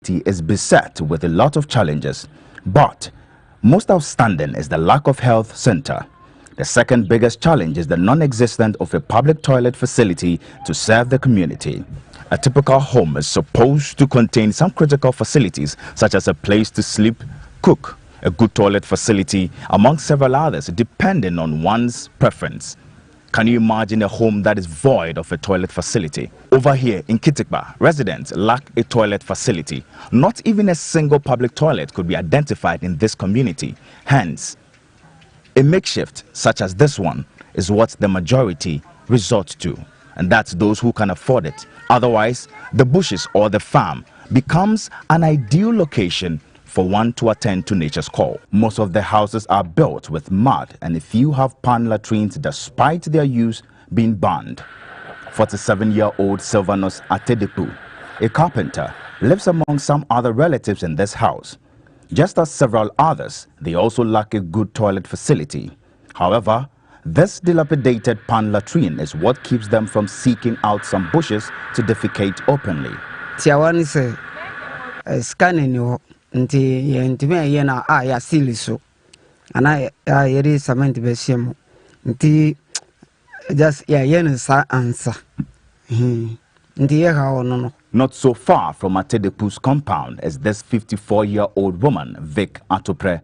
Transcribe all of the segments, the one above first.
facility is beset with a lot of challenges, but most outstanding is the lack of health center. The second biggest challenge is the non-existence of a public toilet facility to serve the community. A typical home is supposed to contain some critical facilities such as a place to sleep, cook, a good toilet facility, among several others, depending on one's preference. Can you imagine a home that is void of a toilet facility? Over here in Kitikba, residents lack a toilet facility. Not even a single public toilet could be identified in this community. Hence, a makeshift such as this one is what the majority resort to, and that's those who can afford it. Otherwise, the bushes or the farm becomes an ideal location for one to attend to nature's call. Most of the houses are built with mud and a few have pan latrines despite their use being banned. 47-year-old Sylvanus Atedepu, a carpenter, lives among some other relatives in this house. Just as several others, they also lack a good toilet facility. However, this dilapidated pan latrine is what keeps them from seeking out some bushes to defecate openly. Nti yentime yena ya siliso ana yeri cement be shemu nti just yena sa answer nti ye ha ono. Not so far from Atedepu's compound is this 54-year-old woman, Vic Atopre.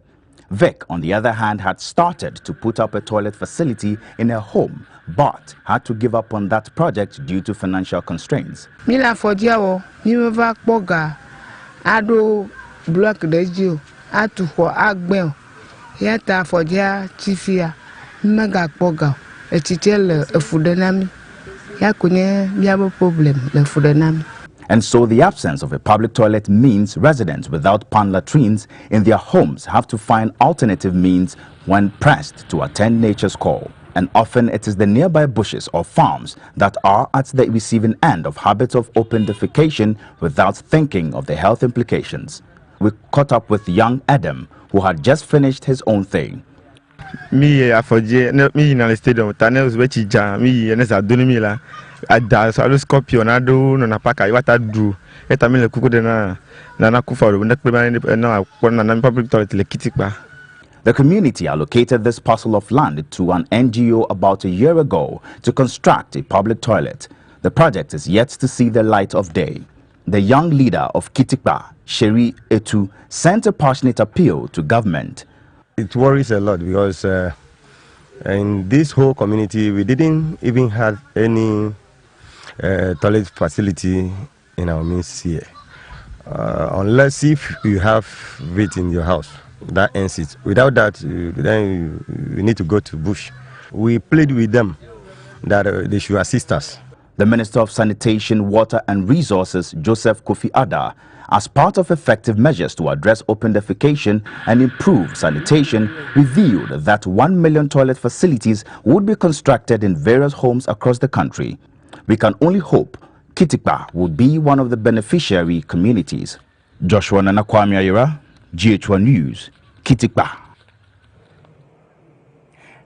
Vic, on the other hand, had started to put up a toilet facility in her home, but had to give up on that project due to financial constraints. Mila fojiawo niwa boga ado block dejo atu for agbel yata fojia chifia mega boga etichele efudenami yakunye biabo problem le fudenami. And so the absence of a public toilet means residents without pan latrines in their homes have to find alternative means when pressed to attend nature's call. And often it is the nearby bushes or farms that are at the receiving end of habits of open defecation without thinking of the health implications. We caught up with young Adam, who had just finished his own thing. Me afoje me in the stadium tunnels which ja me and sa do me la ada so scorpion ado no na paka wata do eta me le kuku de na kufa ro na pe na public toilet le Kitikba. The community allocated this parcel of land to an NGO about a year ago to construct a public toilet. The project is yet to see the light of day. The young leader of Kitikba, Sheri Etu, sent a passionate appeal to government. It worries a lot because in this whole community, we didn't even have any toilet facility in our midst here. Unless if you have it in your house, that ends it. Without that, then we need to go to bush. We plead with them that they should assist us. The Minister of Sanitation, Water and Resources, Joseph Kofi Adda, as part of effective measures to address open defecation and improve sanitation, revealed that 1 million toilet facilities would be constructed in various homes across the country. We can only hope Kitikba will be one of the beneficiary communities. Joshua Nanakwame Ayira, GH1 News, Kitikba.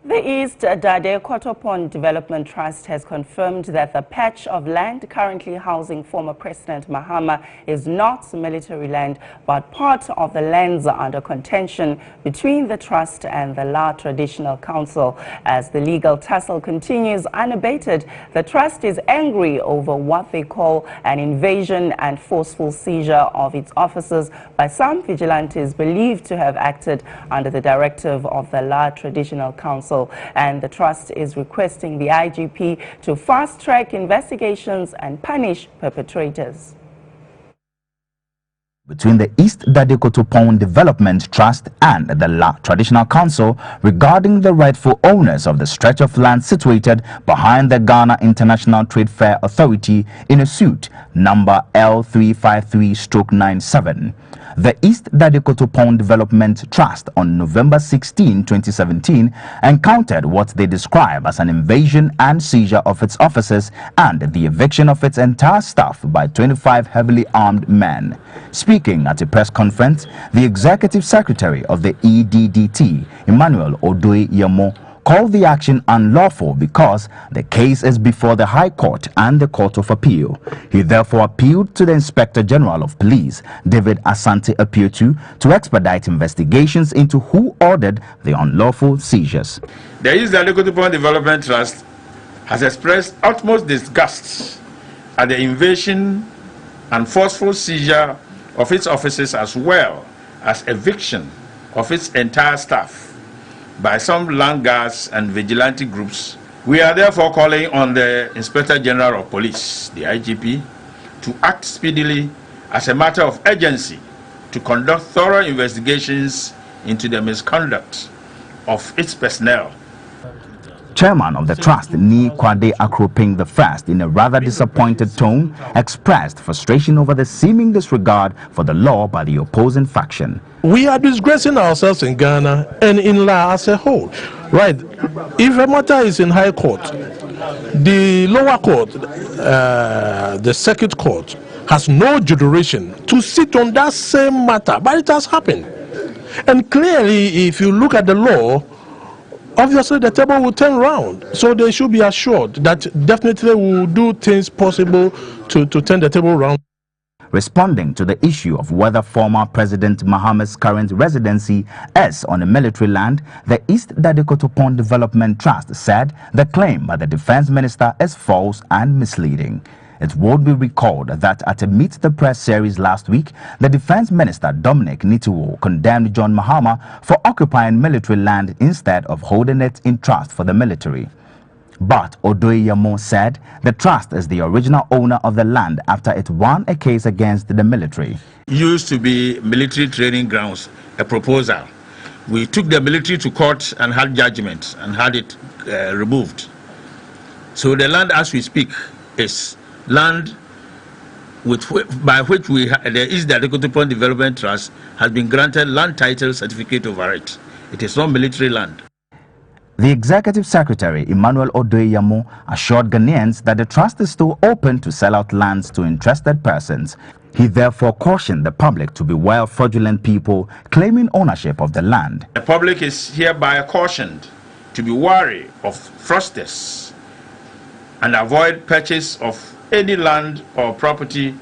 The East Dade Kotopon Development Trust has confirmed that the patch of land currently housing former President Mahama is not military land, but part of the lands under contention between the trust and the La Traditional Council. As the legal tussle continues unabated, the trust is angry over what they call an invasion and forceful seizure of its offices by some vigilantes believed to have acted under the directive of the La Traditional Council. And the trust is requesting the IGP to fast-track investigations and punish perpetrators. Between the East Dade Kotopon Development Trust and the La Traditional Council regarding the rightful owners of the stretch of land situated behind the Ghana International Trade Fair Authority in a suit number L353/97. The East Dade Kotopon Development Trust on November 16, 2017 encountered what they describe as an invasion and seizure of its offices and the eviction of its entire staff by 25 heavily armed men. Speaking at a press conference, the Executive Secretary of the EDDT, Emmanuel Odoi Yamo, called the action unlawful because the case is before the High Court and the Court of Appeal. He therefore appealed to the Inspector General of Police, David Asante Apiotu, to expedite investigations into who ordered the unlawful seizures. The East Dadekotopon Development Trust has expressed utmost disgust at the invasion and forceful seizure of its offices as well as eviction of its entire staff by some land guards and vigilante groups. We are therefore calling on the Inspector General of Police, the IGP, to act speedily as a matter of urgency to conduct thorough investigations into the misconduct of its personnel. Chairman of the trust, Ni Kwade Akroping I, in a rather disappointed tone, expressed frustration over the seeming disregard for the law by the opposing faction. We are disgracing ourselves in Ghana and in law as a whole. Right? If a matter is in High Court, the lower court, the circuit court, has no jurisdiction to sit on that same matter, but it has happened. And clearly, if you look at the law, obviously the table will turn around. So they should be assured that definitely we will do things possible to turn the table around. Responding to the issue of whether former President Mahama's current residency is on a military land, the East Dadekotopon Development Trust said the claim by the defense minister is false and misleading. It would be recalled that at a Meet the Press series last week, the Defense Minister Dominic Nitiwo condemned John Mahama for occupying military land instead of holding it in trust for the military. But Odoyamo said the trust is the original owner of the land after it won a case against the military. Used to be military training grounds, a proposal. We took the military to court and had judgment and had it removed. So the land as we speak is land by which the East Dadekotopon Development Trust has been granted land title certificate over it. It is not military land. The Executive Secretary, Emmanuel Odoyamo, assured Ghanaians that the trust is still open to sell out lands to interested persons. He therefore cautioned the public to beware of fraudulent people claiming ownership of the land. The public is hereby cautioned to be wary of fraudsters and avoid purchase of any land or property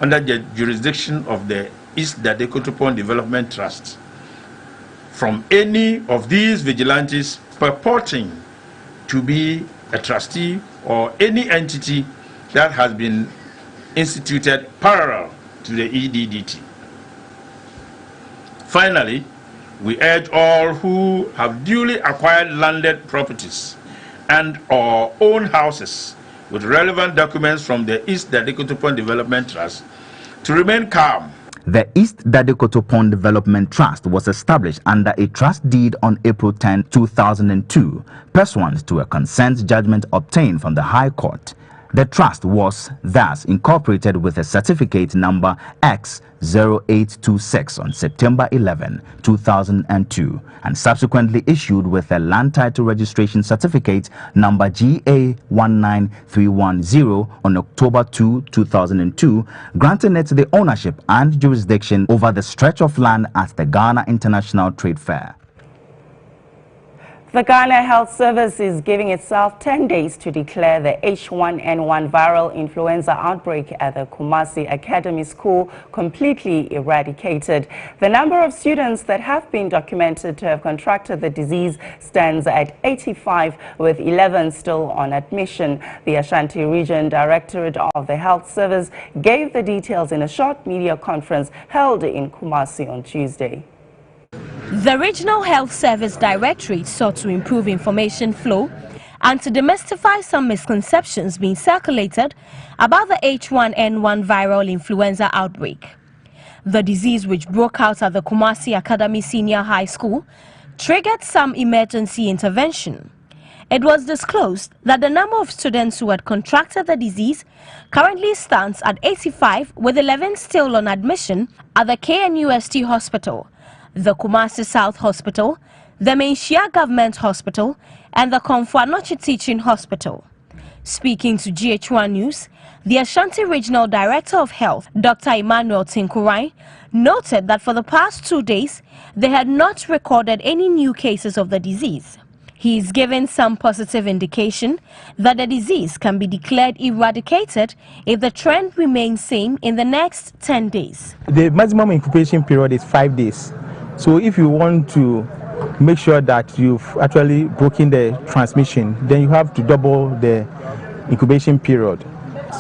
under the jurisdiction of the East Dadekotopon Development Trust from any of these vigilantes purporting to be a trustee or any entity that has been instituted parallel to the EDDT. Finally, we urge all who have duly acquired landed properties and or own houses with relevant documents from the East Dadekotopon Development Trust to remain calm. The East Dadekotopon Development Trust was established under a trust deed on April 10, 2002, pursuant to a consent judgment obtained from the High Court. The trust was thus incorporated with a certificate number X0826 on September 11, 2002, and subsequently issued with a land title registration certificate number GA19310 on October 2, 2002, granting it the ownership and jurisdiction over the stretch of land at the Ghana International Trade Fair. The Ghana Health Service is giving itself 10 days to declare the H1N1 viral influenza outbreak at the Kumasi Academy School completely eradicated. The number of students that have been documented to have contracted the disease stands at 85, with 11 still on admission. The Ashanti Region Directorate of the Health Service gave the details in a short media conference held in Kumasi on Tuesday. The Regional Health Service Directorate sought to improve information flow and to demystify some misconceptions being circulated about the H1N1 viral influenza outbreak. The disease, which broke out at the Kumasi Academy Senior High School, triggered some emergency intervention. It was disclosed that the number of students who had contracted the disease currently stands at 85, with 11 still on admission at the KNUST Hospital, the Kumasi South Hospital, the Menchia Government Hospital, and the Komfo-Anokye Teaching Hospital. Speaking to GH1 News, the Ashanti Regional Director of Health, Dr. Emmanuel Tinkurai, noted that for the past 2 days, they had not recorded any new cases of the disease. He is giving some positive indication that the disease can be declared eradicated if the trend remains same in the next 10 days. The maximum incubation period is 5 days. So if you want to make sure that you've actually broken the transmission, then you have to double the incubation period.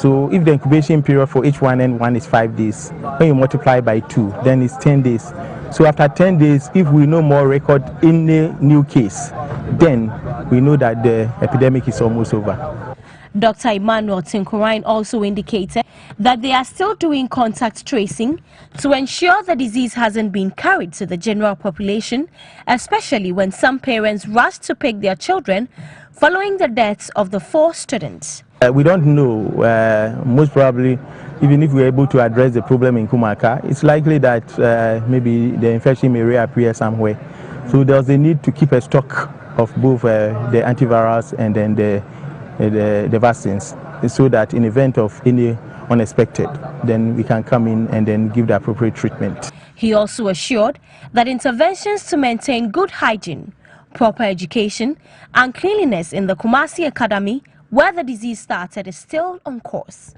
So if the incubation period for H1N1 is 5 days, when you multiply by 2, then it's 10 days. So after 10 days, if we no more record any new case, then we know that the epidemic is almost over. Dr. Emmanuel Tinkorine also indicated that they are still doing contact tracing to ensure the disease hasn't been carried to the general population, especially when some parents rush to pick their children following the deaths of the 4 students. We don't know. Most probably, even if we're able to address the problem in Kumaka, it's likely that maybe the infection may reappear somewhere. So there's a need to keep a stock of both the antivirals and then the vaccines, so that in event of any unexpected, then we can come in and then give the appropriate treatment. He also assured that interventions to maintain good hygiene, proper education and cleanliness in the Kumasi Academy, where the disease started, is still on course.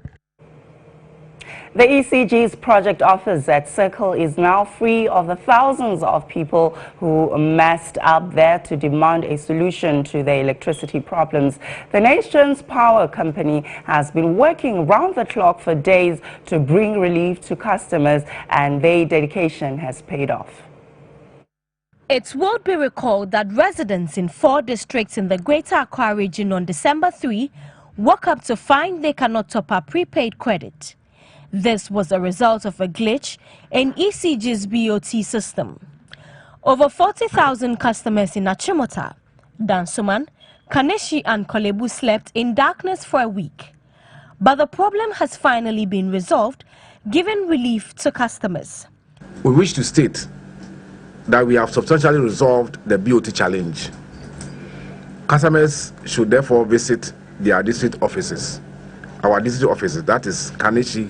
The ECG's project office at Circle is now free of the thousands of people who massed up there to demand a solution to their electricity problems. The nation's power company has been working round the clock for days to bring relief to customers, and their dedication has paid off. It will be recalled that residents in 4 districts in the Greater Accra region on December 3 woke up to find they cannot top up prepaid credit. This was a result of a glitch in ECG's BOT system. Over 40,000 customers in Achimota, Dansoman, Kaneshi and Kolebu slept in darkness for a week. But the problem has finally been resolved, giving relief to customers. We wish to state that we have substantially resolved the BOT challenge. Customers should therefore visit their district offices. Our district offices, that is Kaneshi,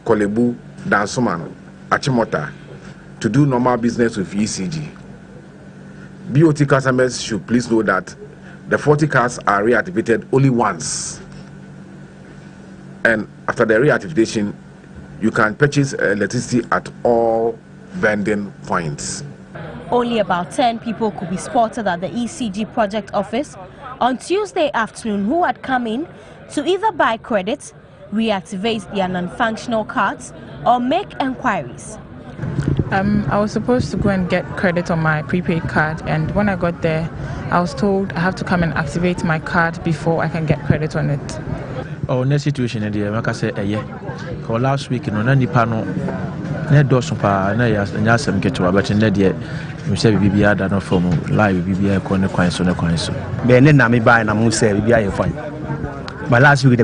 Kolebu, Dansoman, Achimota, to do normal business with ECG. BOT customers should please know that the 40 cards are reactivated only once. And after the reactivation, you can purchase electricity at all vending points. Only about 10 people could be spotted at the ECG project office on Tuesday afternoon who had come in to either buy credit, reactivate their non-functional cards, or make enquiries. I was supposed to go and get credit on my prepaid card, and when I got there, I was told I have to come and activate my card before I can get credit on it. Oh, no situation there. Like I said, last week, no, nipa no, ne dosu pa, ne yasem keto, but ne die, we say BBI da no form live BBI ko ne kwan so. Be ne na me buy na mo say BBI fine. But last week,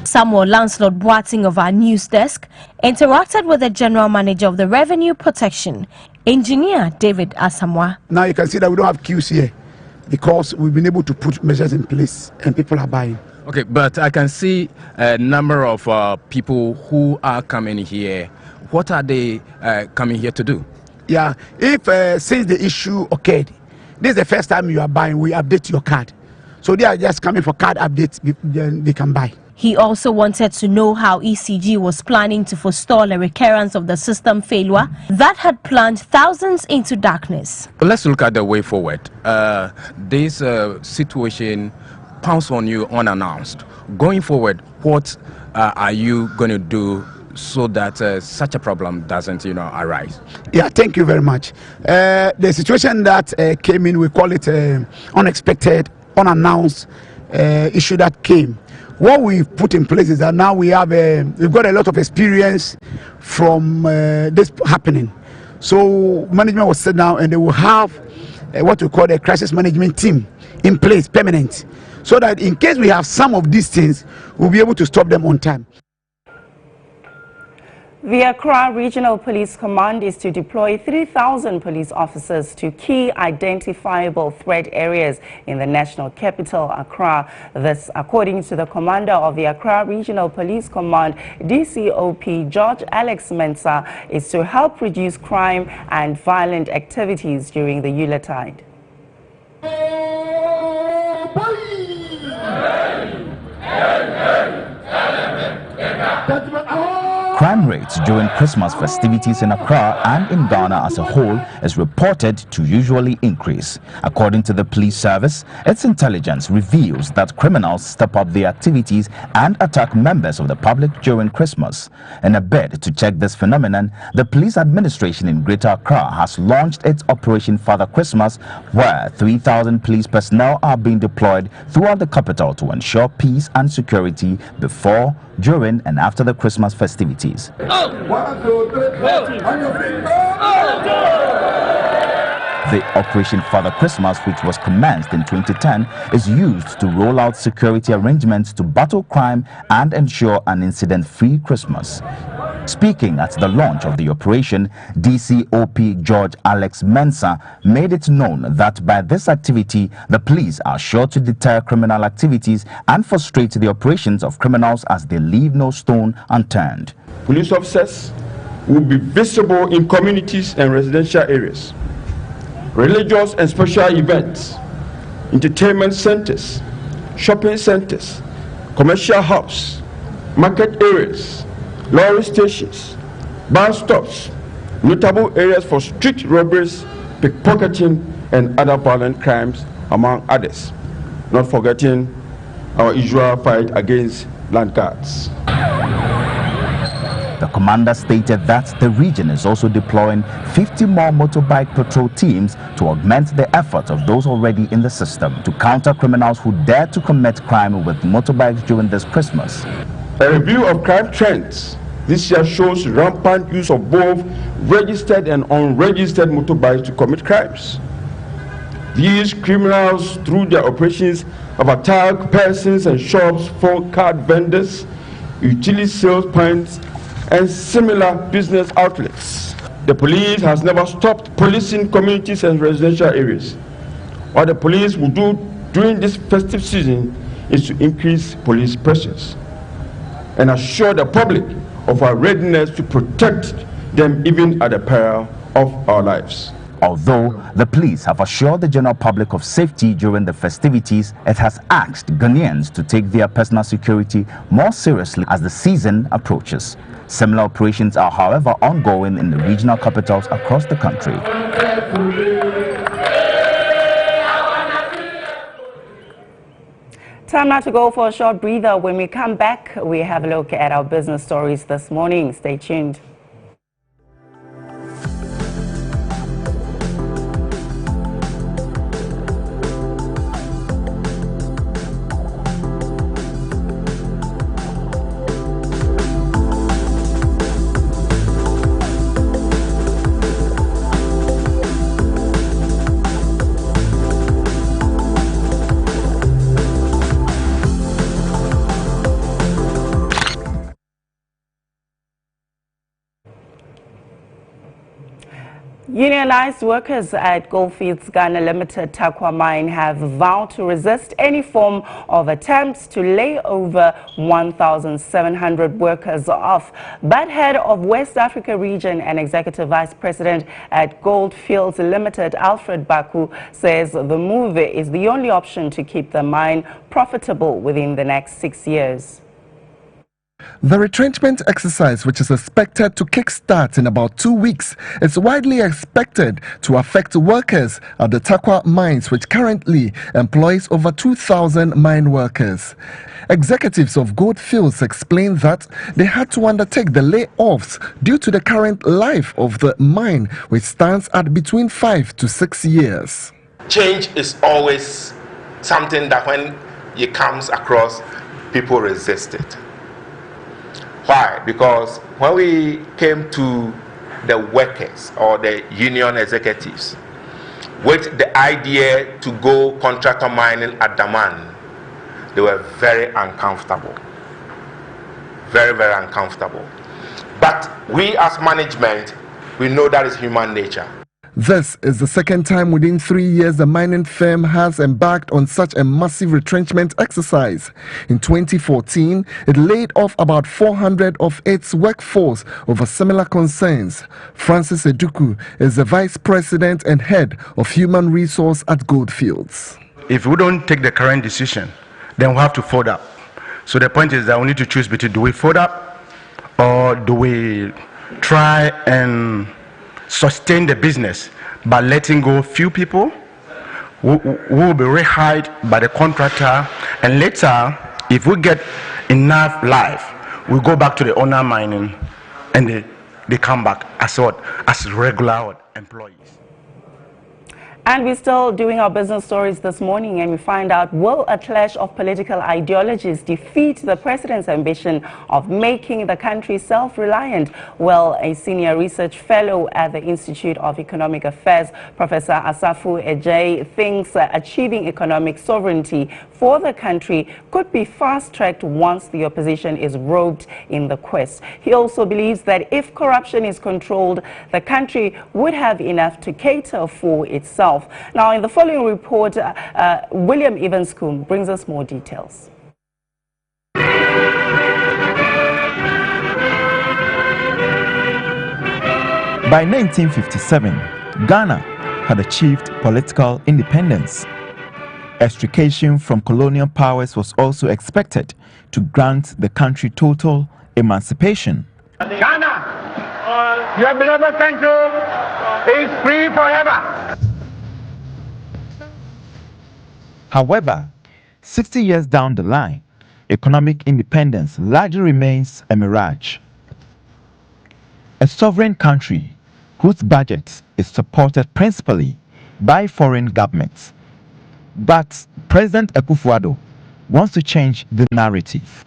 Samuel Lancelot Boating of our news desk interacted with the general manager of the Revenue Protection, Engineer David Asamoah. Now you can see that we don't have queues here because we've been able to put measures in place and people are buying. Okay, but I can see a number of people who are coming here. What are they coming here to do? Yeah, if since the issue occurred, this is the first time you are buying, we update your card. So they are just coming for card updates, then they can buy. He also wanted to know how ECG was planning to forestall a recurrence of the system failure that had plunged thousands into darkness. Let's look at the way forward. This situation pounced on you unannounced. Going forward, what are you going to do so that such a problem doesn't, arise? Yeah, thank you very much. The situation that came in, we call it unexpected, unannounced issue that came. What we've put in place is that now we've got a lot of experience from this happening. So management will sit down and they will have what we call a crisis management team in place, permanent, so that in case we have some of these things, we'll be able to stop them on time. The Accra Regional Police Command is to deploy 3,000 police officers to key identifiable threat areas in the national capital, Accra. This, according to the commander of the Accra Regional Police Command, DCOP George Alex Mensah, is to help reduce crime and violent activities during the Yuletide. Crime rates during Christmas festivities in Accra and in Ghana as a whole is reported to usually increase. According to the police service, its intelligence reveals that criminals step up their activities and attack members of the public during Christmas. In a bid to check this phenomenon, the police administration in Greater Accra has launched its Operation Father Christmas, where 3,000 police personnel are being deployed throughout the capital to ensure peace and security before, during and after the Christmas festivities. The Operation Father Christmas, which was commenced in 2010, is used to roll out security arrangements to battle crime and ensure an incident-free Christmas. Speaking at the launch of the operation, DCOP George Alex Mensah made it known that by this activity, the police are sure to deter criminal activities and frustrate the operations of criminals as they leave no stone unturned. Police officers will be visible in communities and residential areas, religious and special events, entertainment centers, shopping centers, commercial hubs, market areas, lorry stations, bus stops, notable areas for street robberies, pickpocketing, and other violent crimes, among others. Not forgetting our usual fight against land guards. The commander stated that the region is also deploying 50 more motorbike patrol teams to augment the efforts of those already in the system to counter criminals who dare to commit crime with motorbikes during this Christmas. A review of crime trends this year shows rampant use of both registered and unregistered motorbikes to commit crimes. These criminals, through their operations, have attacked persons and shops, phone card vendors, utility sales points, and similar business outlets. The police has never stopped policing communities and residential areas. What the police will do during this festive season is to increase police presence and assure the public of our readiness to protect them even at the peril of our lives. Although the police have assured the general public of safety during the festivities, it has asked Ghanaians to take their personal security more seriously as the season approaches. Similar operations are, however, ongoing in the regional capitals across the country. Time now to go for a short breather. When we come back, we have a look at our business stories this morning. Stay tuned. Unionized workers at Goldfields Ghana Limited Takwa Mine have vowed to resist any form of attempts to lay over 1,700 workers off. But head of West Africa region and executive vice president at Goldfields Limited, Alfred Baku, says the move is the only option to keep the mine profitable within the next 6 years. The retrenchment exercise, which is expected to kickstart in about 2 weeks, is widely expected to affect workers at the Takwa mines, which currently employs over 2,000 mine workers. Executives of Goldfields explained that they had to undertake the layoffs due to the current life of the mine, which stands at between 5 to 6 years. Change is always something that when it comes across, people resist it. Why? Because when we came to the workers or the union executives with the idea to go contractor mining at Daman, they were very uncomfortable. Very, very uncomfortable. But we as management, we know that is human nature. This is the second time within 3 years the mining firm has embarked on such a massive retrenchment exercise. In 2014, it laid off about 400 of its workforce over similar concerns. Francis Eduku is the vice president and head of human resource at Goldfields. If we don't take the current decision, then we have to fold up. So the point is that we need to choose between, do we fold up or do we try and sustain the business by letting go few people who will be rehired by the contractor, and later, if we get enough life, we go back to the owner mining and they come back as what? As regular employees. And we're still doing our business stories this morning, and we find out, will a clash of political ideologies defeat the president's ambition of making the country self-reliant? Well, a senior research fellow at the Institute of Economic Affairs, Professor Asafu Ejay, thinks achieving economic sovereignty for the country could be fast-tracked once the opposition is robed in the quest. He also believes that if corruption is controlled, the country would have enough to cater for itself. Now, in the following report, William Evanscombe brings us more details. By 1957, Ghana had achieved political independence. Extrication from colonial powers was also expected to grant the country total emancipation. Ghana, your beloved country is free forever. However, 60 years down the line, economic independence largely remains a mirage. A sovereign country whose budget is supported principally by foreign governments. But President Akufo-Addo wants to change the narrative.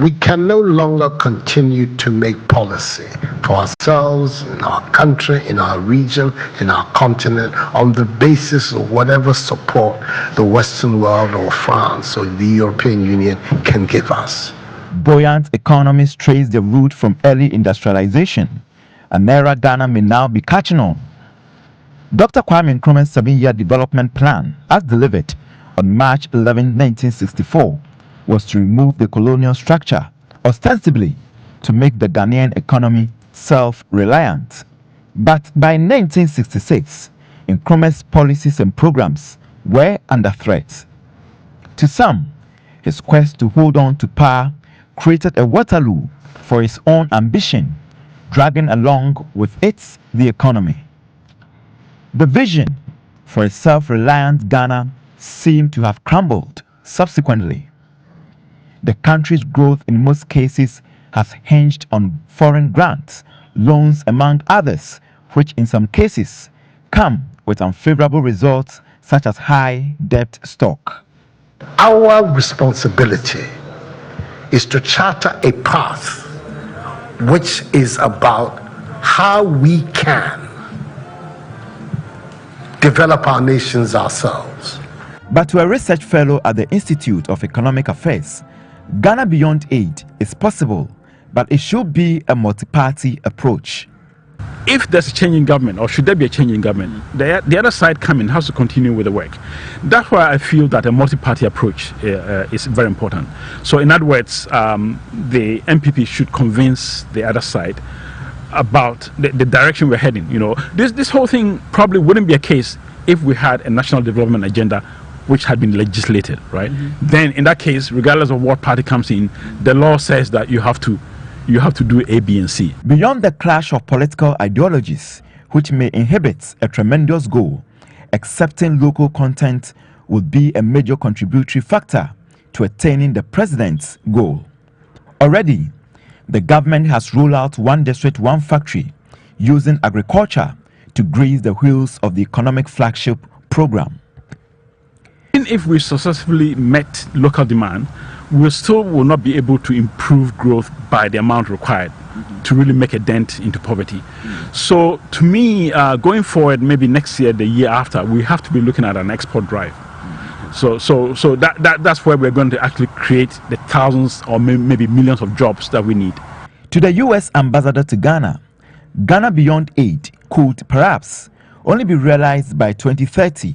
We can no longer continue to make policy for ourselves, in our country, in our region, in our continent, on the basis of whatever support the Western world or France or the European Union can give us. Buoyant economies trace their root from early industrialization. An era Ghana may now be catching on. Dr. Kwame Nkrumah's 7-year development plan, as delivered on March 11, 1964, was to remove the colonial structure, ostensibly to make the Ghanaian economy self-reliant. But by 1966, Nkrumah's policies and programs were under threat. To some, his quest to hold on to power created a Waterloo for his own ambition, dragging along with it the economy. The vision for a self-reliant Ghana seemed to have crumbled subsequently. The country's growth in most cases has hinged on foreign grants, loans among others, which in some cases come with unfavorable results such as high debt stock. Our responsibility is to charter a path which is about how we can develop our nations ourselves. But to a research fellow at the Institute of Economic Affairs, Ghana beyond aid is possible, but it should be a multi-party approach. If there's a change in government, or should there be a change in government, the other side coming has to continue with the work. That's why I feel that a multi-party approach is very important. So in other words, the MPP should convince the other side about the direction we're heading. You know, this whole thing probably wouldn't be a case if we had a national development agenda which had been legislated, right? Then in that case, regardless of what party comes in, the law says that you have to do A, B, and C. Beyond the clash of political ideologies, which may inhibit a tremendous goal, accepting local content would be a major contributory factor to attaining the president's goal. Already, the government has rolled out one district, one factory, using agriculture to grease the wheels of the economic flagship program. Even if we successfully met local demand, we still will not be able to improve growth by the amount required to really make a dent into poverty. So to me, going forward, maybe next year, the year after, we have to be looking at an export drive. So that's where we're going to actually create the thousands or maybe millions of jobs that we need. To the U.S. ambassador to Ghana, Ghana Beyond Aid could perhaps only be realized by 2030,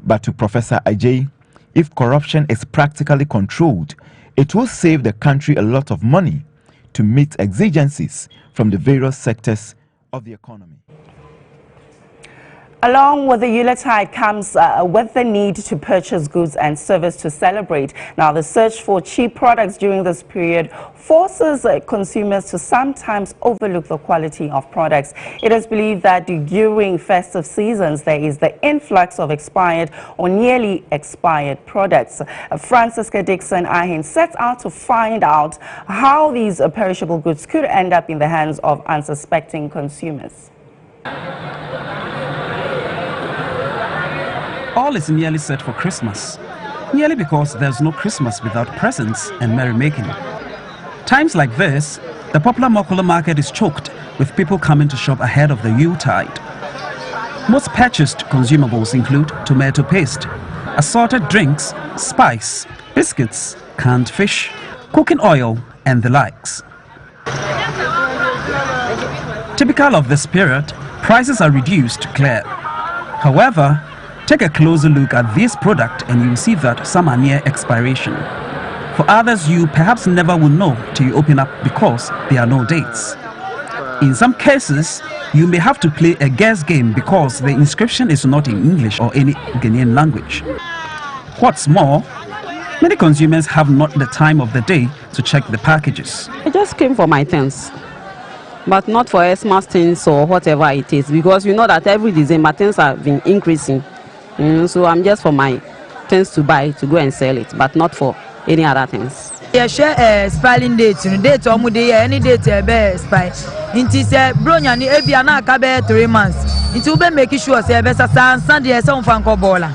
but to Professor Ajay, if corruption is practically controlled, it will save the country a lot of money to meet exigencies from the various sectors of the economy. Along with the Yuletide comes with the need to purchase goods and service to celebrate. Now, the search for cheap products during this period forces consumers to sometimes overlook the quality of products. It is believed that during festive seasons, there is the influx of expired or nearly expired products. Francisca Dixon Ahin sets out to find out how these perishable goods could end up in the hands of unsuspecting consumers. All is nearly set for Christmas, nearly because there's no Christmas without presents and merrymaking. Times like this, the popular Mokola market is choked with people coming to shop ahead of the Yuletide. Most purchased consumables include tomato paste, assorted drinks, spice, biscuits, canned fish, cooking oil, and the likes. Typical of this period, prices are reduced to clear. However, take a closer look at this product and you'll see that some are near expiration. For others, you perhaps never will know till you open up because there are no dates. In some cases, you may have to play a guess game because the inscription is not in English or any Ghanaian language. What's more, many consumers have not the time of the day to check the packages. I just came for my things, but not for Xmas things or whatever it is, because you know that every December things have been increasing. So I'm just for my things to buy to go and sell it, but not for any other things. Yeah, share expiring date. Date or any date expire. Inti say bronya ni ebi anaka be 3 months. Inti ube make sure say be sasa Sunday say unfa nko bola.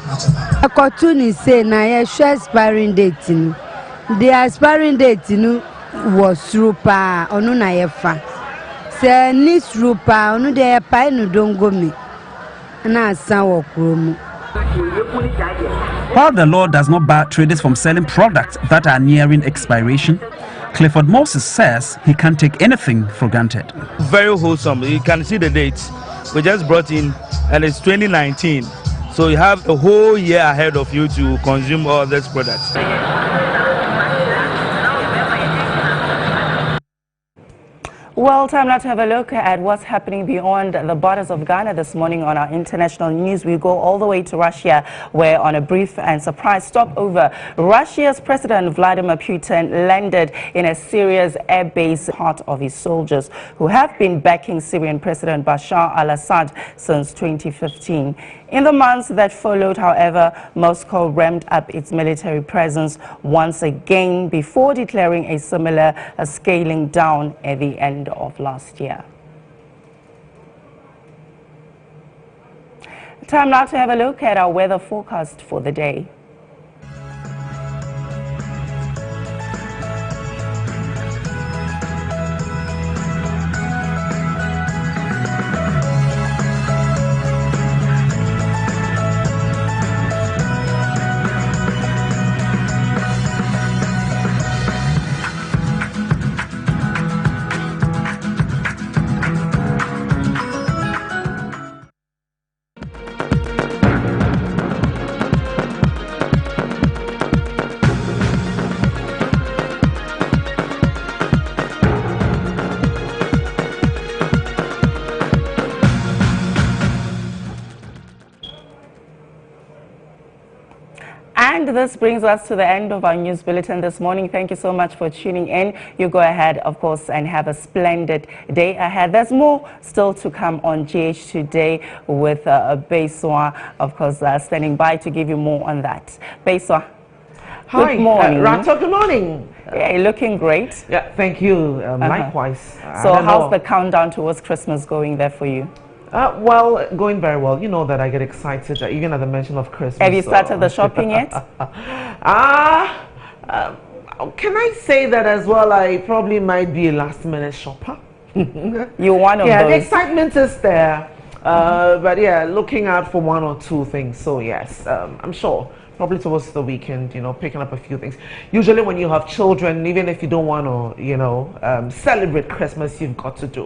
Akotuni say na ye share expiring date ni. The expiring date ni was rupa onu na ye fa. Say nis rupa onu de pa enu dongo mi. Na san wo kuromu. While the law does not bar traders from selling products that are nearing expiration, Clifford Moses says he can't take anything for granted. Very wholesome. You can see the dates. We just brought in, and it's 2019. So you have a whole year ahead of you to consume all these products. Well, time now to have a look at what's happening beyond the borders of Ghana this morning on our international news. We go all the way to Russia, where on a brief and surprise stopover, Russia's President Vladimir Putin landed in a Syria's air base, part of his soldiers who have been backing Syrian President Bashar al-Assad since 2015. In the months that followed, however, Moscow ramped up its military presence once again before declaring a similar scaling down at the end of last year. Time now to have a look at our weather forecast for the day. And this brings us to the end of our news bulletin this morning. Thank you so much for tuning in. You go ahead, of course, and have a splendid day ahead. There's more still to come on GH Today with Beiswa, of course, standing by to give you more on that. Beiswa, hi, good morning. Rato, good morning. Yeah, you're looking great. Yeah, thank you. Likewise. So how's the countdown towards Christmas going there for you? Well, going very well. You know that I get excited even at the mention of Christmas. Have you started the shopping yet? Can I say that as well? I probably might be a last-minute shopper. You're one of those. Yeah, the excitement is there. But yeah, looking out for one or two things. So yes, I'm sure probably towards the weekend, picking up a few things. Usually when you have children, even if you don't want to, celebrate Christmas, you've got to do